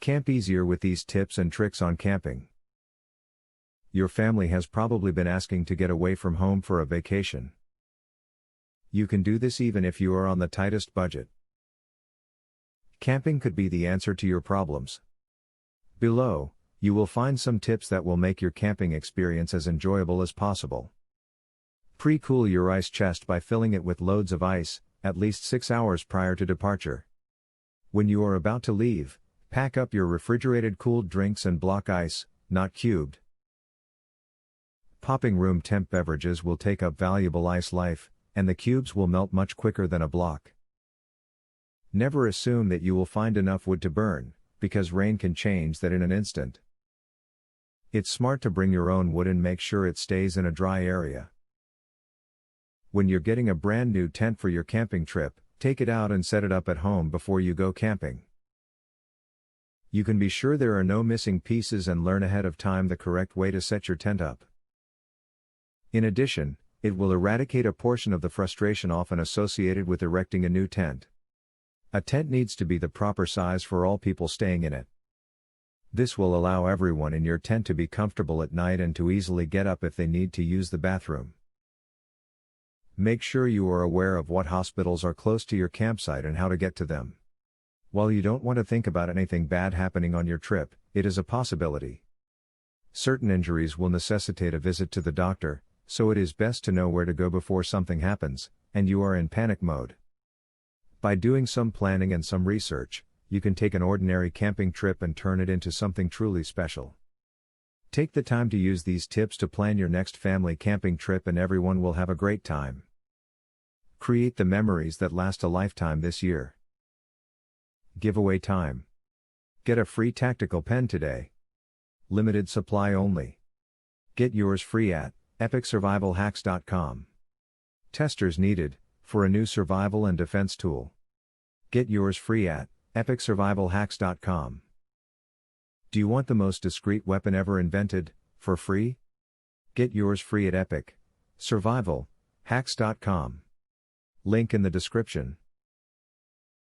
Camp easier with these tips and tricks on camping. Your family has probably been asking to get away from home for a vacation. You can do this even if you are on the tightest budget. Camping could be the answer to your problems. Below, you will find some tips that will make your camping experience as enjoyable as possible. Pre-cool your ice chest by filling it with loads of ice, at least 6 hours prior to departure. When you are about to leave, pack up your refrigerated cooled drinks and block ice, not cubed. Popping room temp beverages will take up valuable ice life, and the cubes will melt much quicker than a block. Never assume that you will find enough wood to burn, because rain can change that in an instant. It's smart to bring your own wood and make sure it stays in a dry area. When you're getting a brand new tent for your camping trip, take it out and set it up at home before you go camping. You can be sure there are no missing pieces and learn ahead of time the correct way to set your tent up. In addition, it will eradicate a portion of the frustration often associated with erecting a new tent. A tent needs to be the proper size for all people staying in it. This will allow everyone in your tent to be comfortable at night and to easily get up if they need to use the bathroom. Make sure you are aware of what hospitals are close to your campsite and how to get to them. While you don't want to think about anything bad happening on your trip, it is a possibility. Certain injuries will necessitate a visit to the doctor, so it is best to know where to go before something happens, and you are in panic mode. By doing some planning and some research, you can take an ordinary camping trip and turn it into something truly special. Take the time to use these tips to plan your next family camping trip and everyone will have a great time. Create the memories that last a lifetime this year. Giveaway time. Get a free tactical pen today. Limited supply only. Get yours free at epicsurvivalhacks.com. Testers needed, for a new survival and defense tool. Get yours free at epicsurvivalhacks.com. Do you want the most discreet weapon ever invented, for free? Get yours free at epicsurvivalhacks.com. Link in the description.